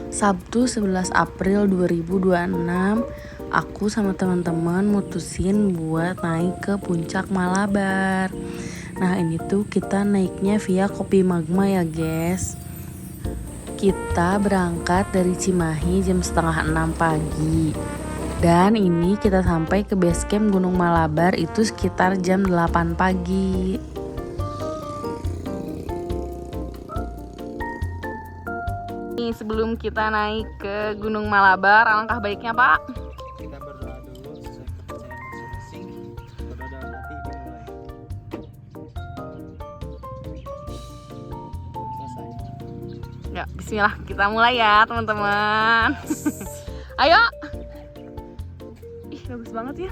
Sabtu 11 April 2026, aku sama teman-teman mutusin buat naik ke puncak Malabar. Nah, ini tuh kita naiknya via Kopi Magma ya guys. Kita berangkat dari Cimahi jam setengah 6 pagi. Dan ini kita sampai ke base camp Gunung Malabar itu sekitar jam 8 pagi. Nih, sebelum kita naik ke Gunung Malabar, alangkah baiknya Pak kita berdoa dulu sesuai kepercayaan masing-masing. Berdoa dalam hati dimulai. Selesai. ya, bismillah, kita mulai ya teman-teman. Ayo. Ih, bagus banget ya.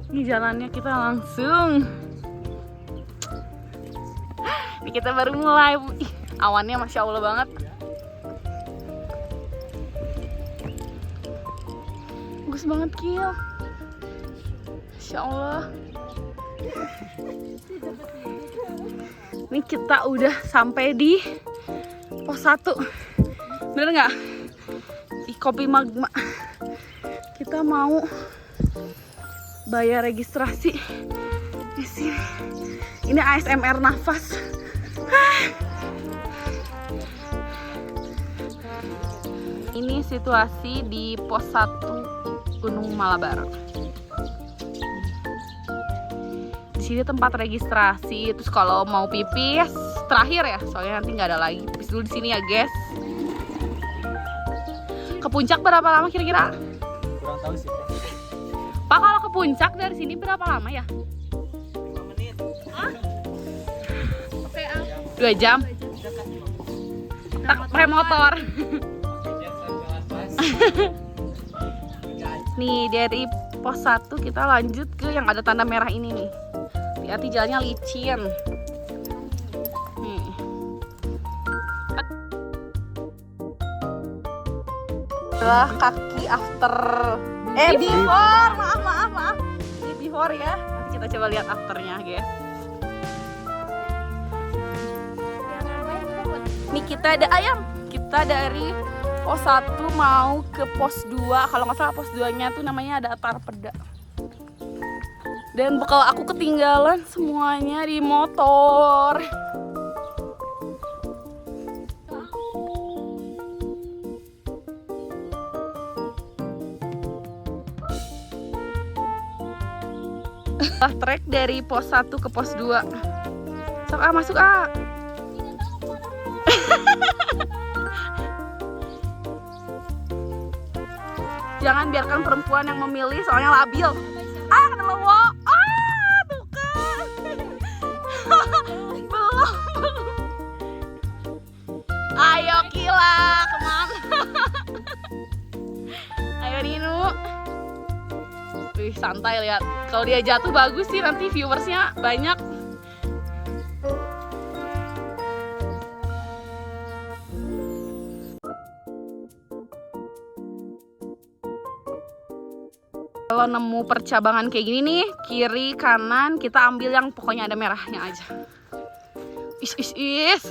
Ini jalannya kita langsung. Ini kita baru mulai. Ih, awannya Masya Allah banget. Bagus banget Kil. Masya Allah. Ini kita udah sampai di pos 1. Bener nggak? Di Kopi Magma. Kita mau bayar registrasi di sini. Ini ASMR nafas. Ini situasi di pos 1 Gunung Malabar. Di sini tempat registrasi. Terus kalau mau pipis terakhir ya, soalnya nanti nggak ada lagi. Pipis dulu di sini ya, guys. Ke puncak berapa lama kira-kira? Kurang tahu sih. Pak, kalau ke puncak dari sini berapa lama ya? 5 menit. 2 jam. Tak pakai motor. Nih, dari pos 1 kita lanjut ke yang ada tanda merah ini nih. Hati-hati jalannya licin. Nih. Adalah kaki after before. Maaf. Ini before ya. Nanti kita coba lihat afternya, guys. Nih kita ada ayam. Kita dari pos 1 mau ke pos 2. Kalau nggak salah pos 2-nya tuh namanya ada Atar Peda. Dan bekal aku ketinggalan semuanya di motor. Trek dari pos 1 ke pos 2. Sok masuk Jangan biarkan perempuan yang memilih, soalnya labil. Kena lowo. Tuh kan. Belum. Ayo Kila, kemana? Ayo Ninu. Wih, santai lihat. Kalau dia jatuh bagus sih, nanti viewersnya banyak. Kalau nemu percabangan kayak gini nih, kiri kanan kita ambil yang pokoknya ada merahnya aja. Is.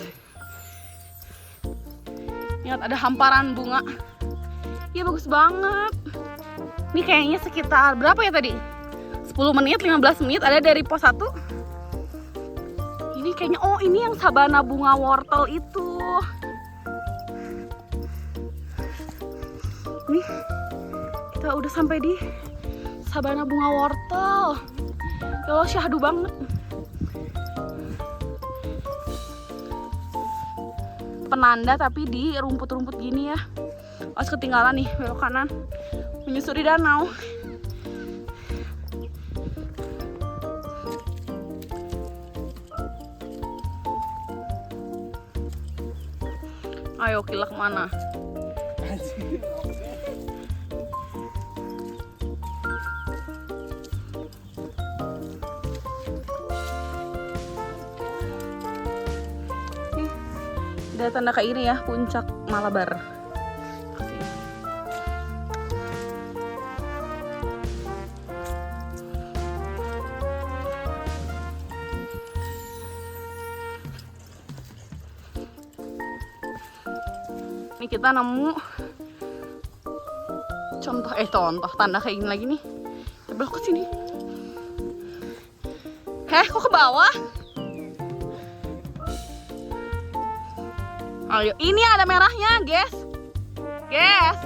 Lihat ada hamparan bunga. Iya bagus banget. Ini kayaknya sekitar berapa ya tadi? 10 menit, 15 menit ada dari pos 1. Ini kayaknya, ini yang sabana bunga wortel itu. Nih, kita udah sampai di sabana bunga wortel. Ya Allah, syahdu banget. Penanda tapi di rumput-rumput gini ya. Pas ketinggalan nih, belok kanan menyusuri danau. Ayo Kila kemana? Ada tanda kayak ini ya, puncak Malabar. Nih kita nemu contoh tanda kayak gini lagi nih. Kita belok ke sini. Kok ke bawah? Ayo, ini ada merahnya, guys. Guys.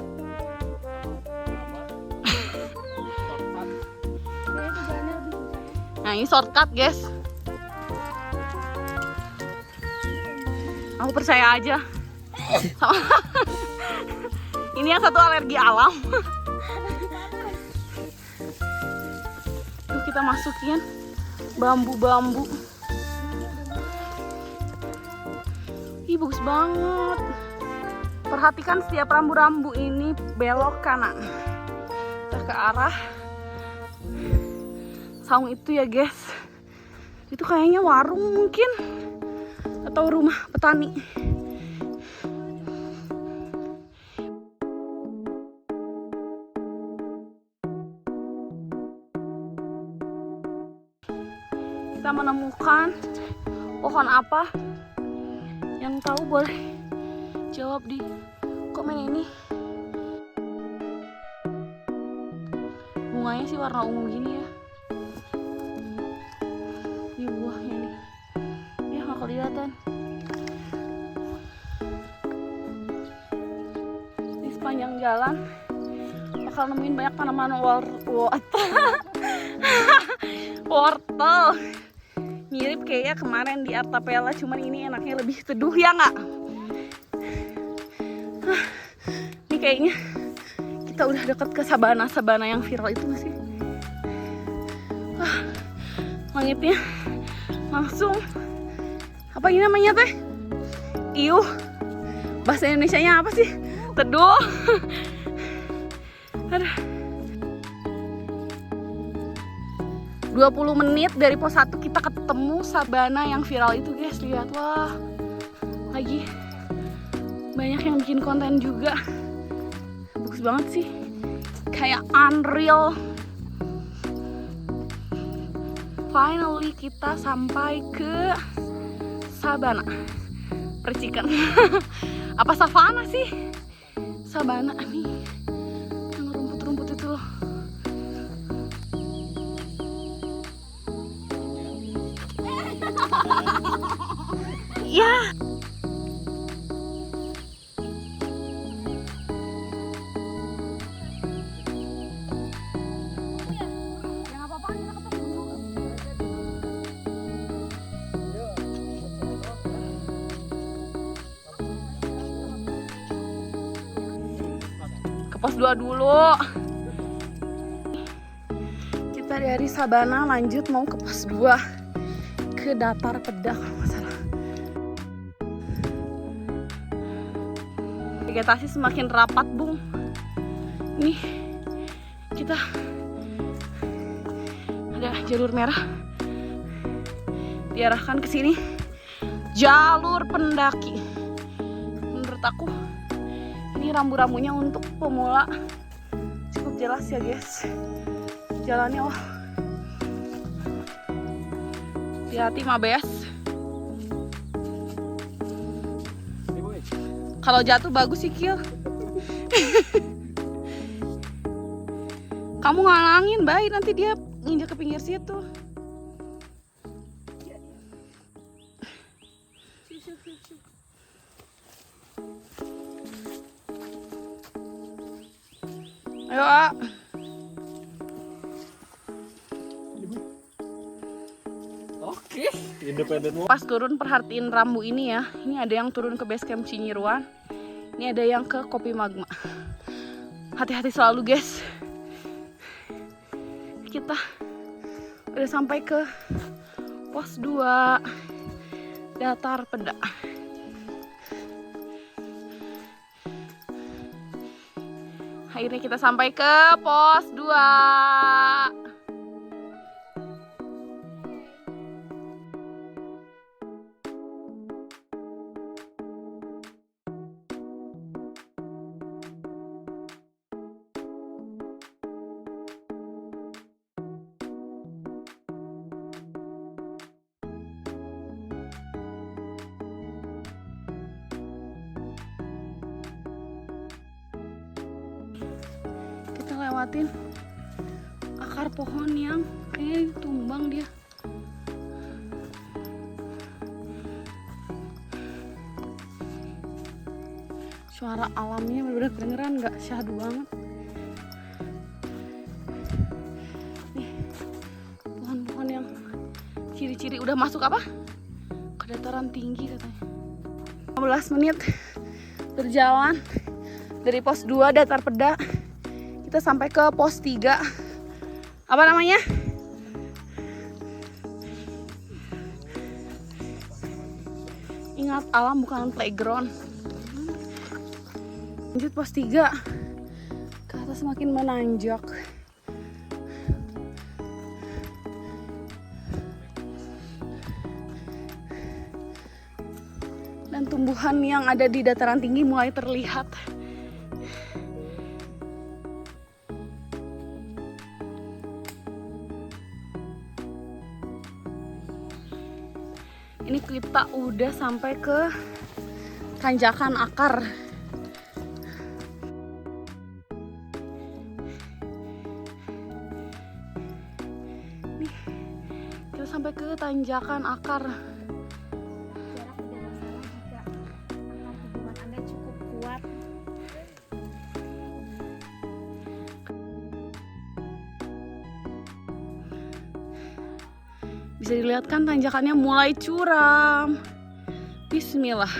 Nah, ini shortcut, guys. Aku percaya aja. Sama. Ini yang satu alergi alam. Tuh kita masukin bambu-bambu. Ih, bagus banget. Perhatikan setiap rambu-rambu ini belok kanan. Kita ke arah saung itu ya, guys. Itu kayaknya warung mungkin atau rumah petani. Kita menemukan pohon apa? Yang tahu boleh jawab di komen ini. Bunganya sih warna ungu gini ya. Ini buahnya nih. Ya nggak kelihatan. Di sepanjang jalan bakal nemuin banyak tanaman wortel. Mirip kayak kemarin di Artapela, cuman ini enaknya lebih teduh ya nggak? Ini kayaknya kita udah deket ke sabana yang viral itu nggak sih? Langitnya langsung apa ini namanya teh? Iuh, bahasa Indonesianya apa sih? Teduh. Aduh. 20 menit dari pos 1 kita ketemu sabana yang viral itu, guys. Lihat, wah. Lagi banyak yang bikin konten juga. Bagus banget sih. Kayak unreal. Finally kita sampai ke sabana. Percikan. Apa savana sih? Sabana nih. Yang rumput-rumput itu loh. Ya. Ke pos 2 dulu. Kita dari sabana lanjut mau ke pos 2. Ke datar pedak kalau nggak salah. Vegetasi semakin rapat, Bung. Nih kita ada jalur merah diarahkan ke sini. Jalur pendaki. Menurut aku ini rambu-rambunya untuk pemula cukup jelas ya, guys. Jalannya wah. Hati-hati Mabes. Kalau jatuh bagus sih, Kil. Kamu ngalangin, baik nanti dia nginjak ke pinggir situ. Ayo, A. Oke, independen. Pas turun perhatiin rambu ini ya. Ini ada yang turun ke base camp Cinyiruan. Ini ada yang ke Kopi Magma. Hati-hati selalu, guys. Kita udah sampai ke pos 2 Datar Pedak. Akhirnya kita sampai ke pos 2. ngelewatin akar pohon yang kayaknya tumbang dia. Suara alamnya bener-bener kedengeran, nggak syahdu banget. Nih, pohon-pohon yang ciri-ciri udah masuk apa? Ke dataran tinggi katanya. 15 menit berjalan dari pos 2 Datar Peda. Kita sampai ke pos 3. Apa namanya? Ingat, alam bukan playground. Lanjut pos 3. Ke atas semakin menanjak. Dan tumbuhan yang ada di dataran tinggi mulai terlihat. Ini kita udah sampai ke tanjakan akar. Nih, kita sampai ke tanjakan akar. Jarak tidak masalah jika akar hubungan Anda cukup kuat. Bisa dilihat kan tanjakannya mulai curam. Bismillah.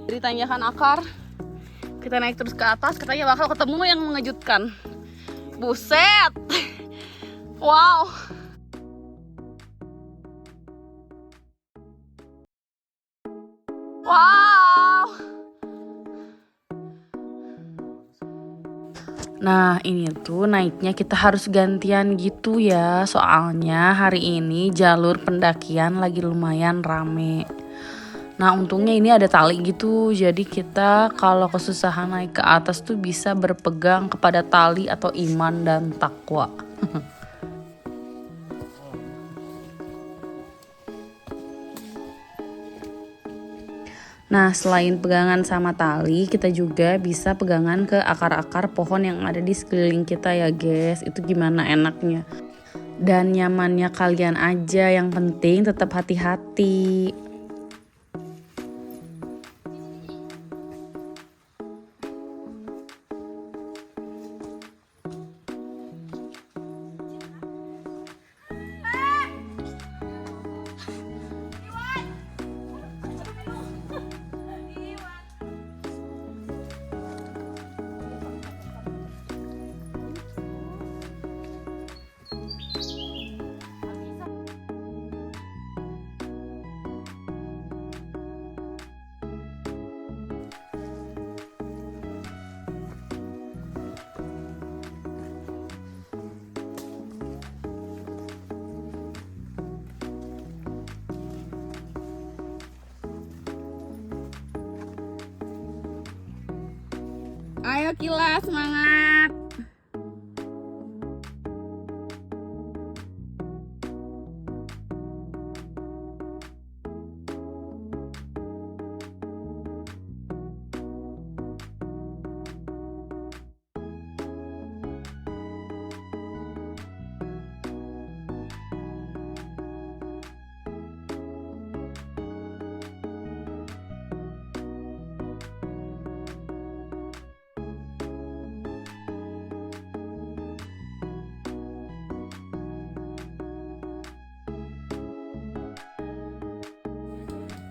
Dari tanjakan akar kita naik terus ke atas, katanya bakal ketemu yang mengejutkan. Buset. Wow. Wow. Nah ini tuh naiknya kita harus gantian gitu ya. Soalnya hari ini jalur pendakian lagi lumayan rame. Nah untungnya ini ada tali gitu. Jadi kita kalau kesusahan naik ke atas tuh bisa berpegang kepada tali atau iman dan takwa. Nah selain pegangan sama tali, kita juga bisa pegangan ke akar-akar pohon yang ada di sekeliling kita ya guys. Itu gimana enaknya dan nyamannya kalian aja, yang penting tetap hati-hati. Ayo Kila, semangat.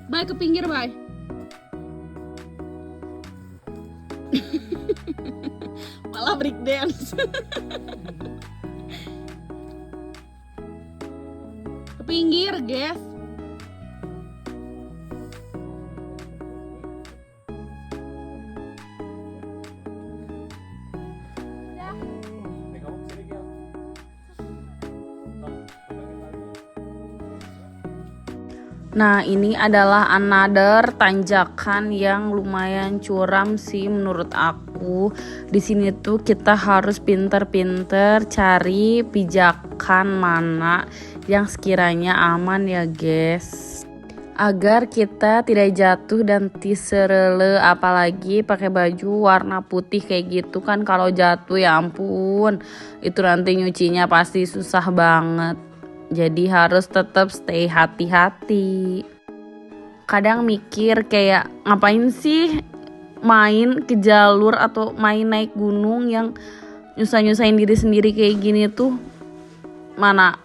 Bye ke pinggir, bye. Malah break dance. Ke pinggir, guys. Nah ini adalah another tanjakan yang lumayan curam sih menurut aku. Di sini tuh kita harus pinter-pinter cari pijakan mana yang sekiranya aman ya guys. agar kita tidak jatuh dan tiserele, apalagi pakai baju warna putih kayak gitu kan. Kalau jatuh ya ampun, itu nanti nyucinya pasti susah banget. Jadi harus tetap stay hati-hati. Kadang mikir kayak ngapain sih main ke jalur atau main naik gunung yang nyusah-nyusahin diri sendiri kayak gini tuh. Mana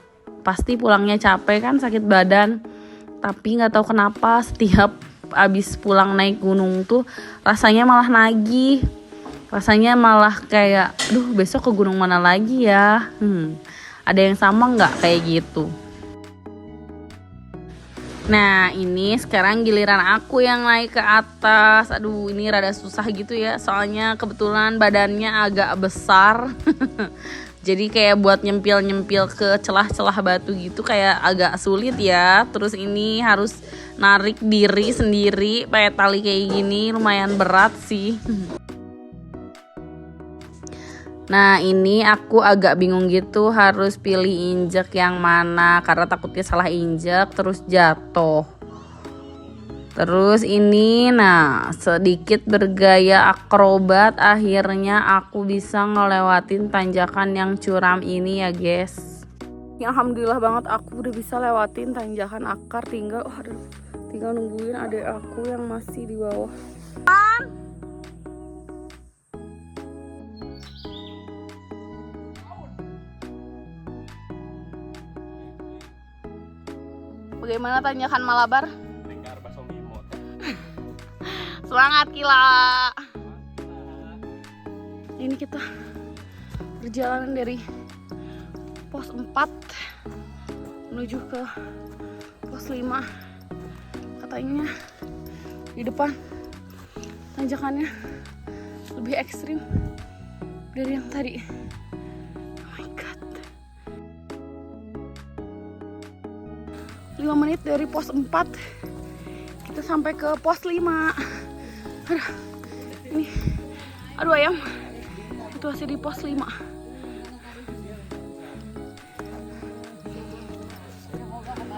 pasti pulangnya capek kan, sakit badan. Tapi gak tahu kenapa setiap abis pulang naik gunung tuh rasanya malah nagih. Rasanya malah kayak, duh besok ke gunung mana lagi ya. Ada yang sama gak kayak gitu? Nah ini sekarang giliran aku yang naik ke atas. Aduh ini rada susah gitu ya, soalnya kebetulan badannya agak besar. Jadi kayak buat nyempil-nyempil ke celah-celah batu gitu kayak agak sulit ya. Terus ini harus narik diri sendiri pakai tali kayak gini, lumayan berat sih. Nah ini aku agak bingung gitu harus pilih injek yang mana, karena takutnya salah injek terus jatuh. Terus ini nah sedikit bergaya akrobat, akhirnya aku bisa ngelewatin tanjakan yang curam ini ya guys. Ya, alhamdulillah banget aku udah bisa lewatin tanjakan akar, tinggal nungguin adik aku yang masih di bawah. Bagaimana tanjakan Malabar? Semangat Kila. Ini kita perjalanan dari pos 4 menuju ke pos 5. Katanya di depan tanjakannya lebih ekstrim dari yang tadi. Oh my god. 5 menit dari pos 4 kita sampai ke pos 5. Ini aduh ayam, situasi di pos 5.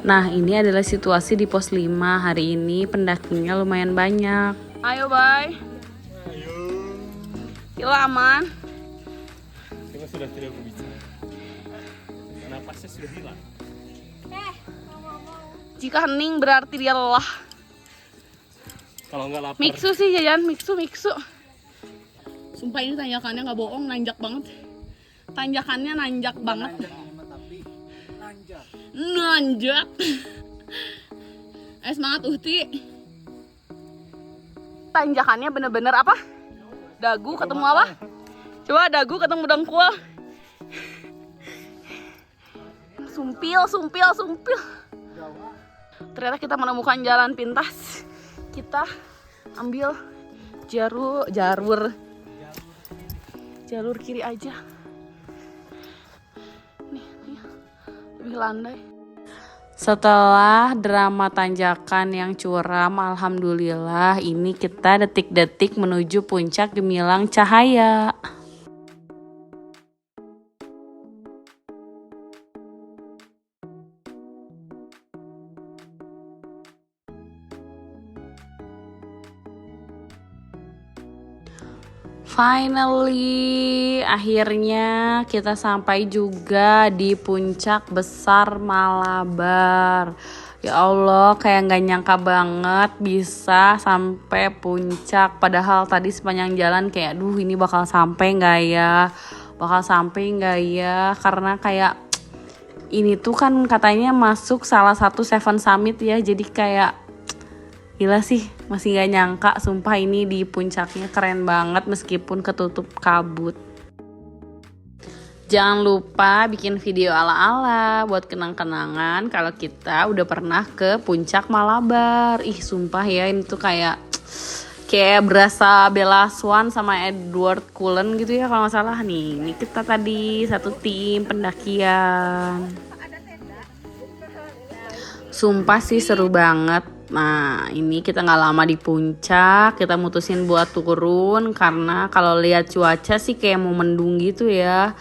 Nah ini adalah situasi di pos 5. Hari ini pendakinya lumayan banyak. Ayo bye. Ayo. Kila aman. Kita sudah tidak berbicara. Napasnya sudah hilang. Jika hening berarti dia lelah. Kalau nggak lapar. Miksu sih jajan, miksu. Sumpah ini tanjakannya nggak bohong, nanjak banget. Tanjakannya nanjak banget. Nanjak. Ayo semangat Uhti. Tanjakannya bener-bener apa? Dagu ketemu apa? Coba dagu ketemu dengkul. Sumpil. Ternyata kita menemukan jalan pintas. Kita ambil jalur kiri aja. Nih, lebih landai. Setelah drama tanjakan yang curam, alhamdulillah ini kita detik-detik menuju puncak gemilang cahaya. Finally, akhirnya kita sampai juga di puncak besar Malabar. Ya Allah, kayak gak nyangka banget bisa sampai puncak. Padahal tadi sepanjang jalan kayak, duh ini bakal sampai gak ya? Karena kayak ini tuh kan katanya masuk salah satu Seven Summit ya. Jadi kayak gila sih, masih gak nyangka sumpah ini di puncaknya keren banget meskipun ketutup kabut. Jangan lupa bikin video ala-ala buat kenang-kenangan kalau kita udah pernah ke puncak Malabar. Ih sumpah ya, ini tuh kayak berasa Bella Swan sama Edward Cullen gitu ya kalau gak salah nih. Ini kita tadi satu tim pendakian. Sumpah sih seru banget. Nah ini kita gak lama di puncak, kita mutusin buat turun karena kalau lihat cuaca sih kayak mau mendung gitu ya.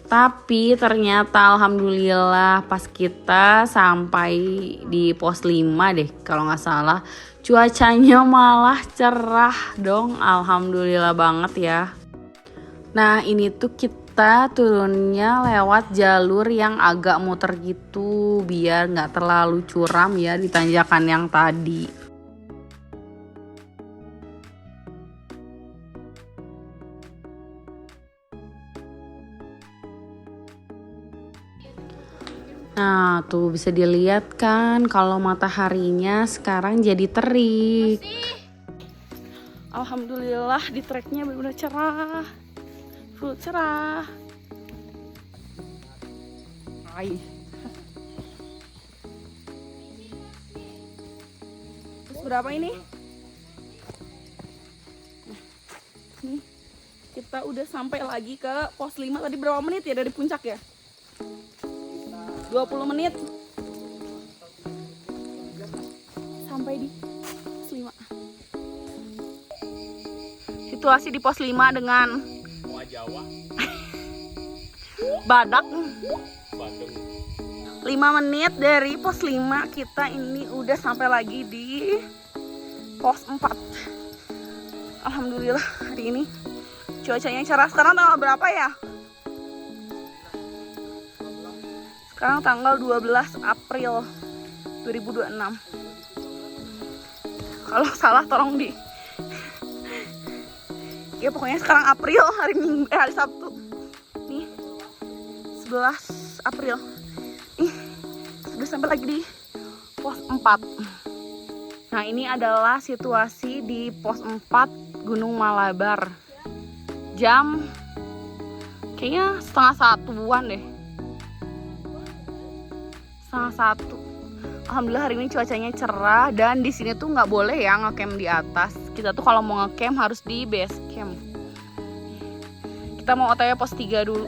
Tapi ternyata alhamdulillah pas kita sampai di pos 5 deh kalau nggak salah, cuacanya malah cerah dong, alhamdulillah banget ya. Nah ini tuh kita turunnya lewat jalur yang agak muter gitu biar nggak terlalu curam ya di tanjakan yang tadi. Nah tuh bisa dilihat kan kalau mataharinya sekarang jadi terik. Alhamdulillah di treknya benar-benar cerah, full cerah. Hai. Terus berapa ini? Nih, kita udah sampai lagi ke pos 5. Tadi berapa menit ya dari puncak ya? 20 menit sampai di pos 5. Situasi di pos 5 dengan badak. 5 menit dari pos 5 kita ini udah sampai lagi di pos 4. Alhamdulillah hari ini cuacanya cerah. Sekarang tanggal berapa ya? Sekarang tanggal 12 April 2026. Kalau salah tolong di. Ya pokoknya sekarang April, hari Sabtu. Nih 11 April. Nih sudah sampai lagi di pos 4. Nah ini adalah situasi di pos 4 Gunung Malabar. Jam kayaknya 12:30-an deh. 1:30. Alhamdulillah hari ini cuacanya cerah dan di sini tuh nggak boleh ya ngecamp di atas. Kita tuh kalau mau ngecamp harus di base camp. Kita mau OTW pos 3 dulu.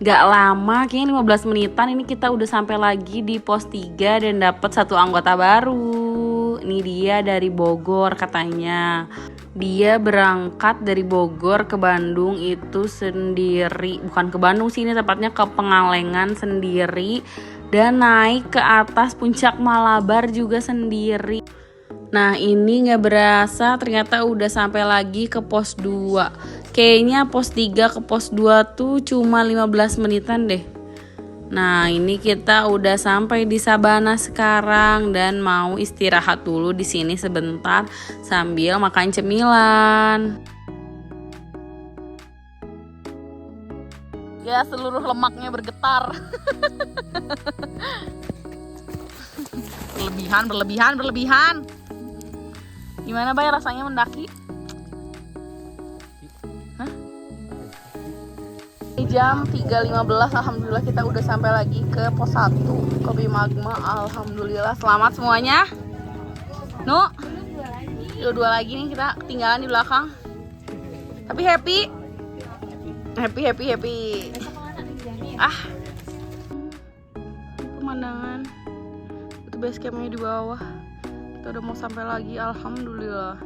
Gak lama, kayaknya 15 menitan ini kita udah sampai lagi di pos 3 dan dapat satu anggota baru. Ini dia dari Bogor katanya. Dia berangkat dari Bogor ke Bandung itu sendiri. Bukan ke Bandung sih, ini tepatnya ke Pengalengan sendiri. Dan naik ke atas puncak Malabar juga sendiri. Nah ini gak berasa ternyata udah sampai lagi ke pos 2. Kayaknya pos 3 ke pos 2 tuh cuma 15 menitan deh. Nah ini kita udah sampai di Sabana sekarang dan mau istirahat dulu di sini sebentar sambil makan cemilan. Ya seluruh lemaknya bergetar. berlebihan. Gimana Bay rasanya mendaki? Jam 3.15 alhamdulillah kita udah sampai lagi ke pos 1 Kopi Magma. Alhamdulillah selamat semuanya. Nu dua lagi nih kita ketinggalan di belakang tapi happy. Pemandangan itu base campnya di bawah. Kita udah mau sampai lagi alhamdulillah.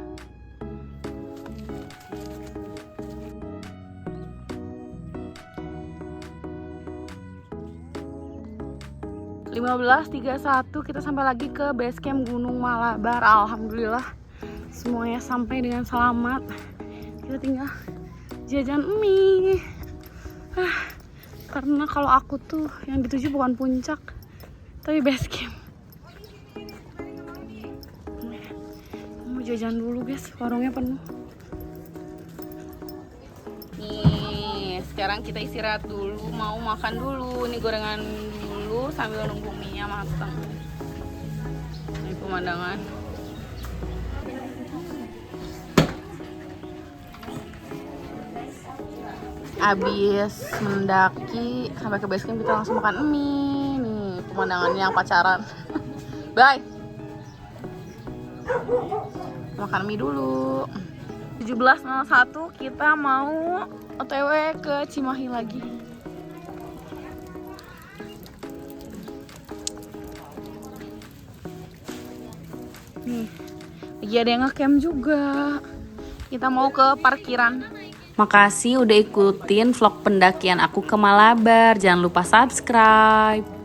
15.31 kita sampai lagi ke base camp Gunung Malabar. Alhamdulillah semuanya sampai dengan selamat. Kita tinggal jajan mie. Karena kalau aku tuh yang dituju bukan puncak tapi base camp. Mau jajan dulu guys, warungnya penuh. Nih sekarang kita istirahat dulu, mau makan dulu. Nih gorengan dulu sambil nunggu mie-nya matang. Ini pemandangan. Abis mendaki sampai ke base camp kita langsung makan mie. Nih pemandangannya yang pacaran. Bye. Makan mie dulu. 17.01 kita mau OTW ke Cimahi lagi. Nih, lagi ada yang ngecamp juga. Kita mau ke parkiran Makasih udah ikutin vlog pendakian aku ke Malabar. Jangan lupa subscribe.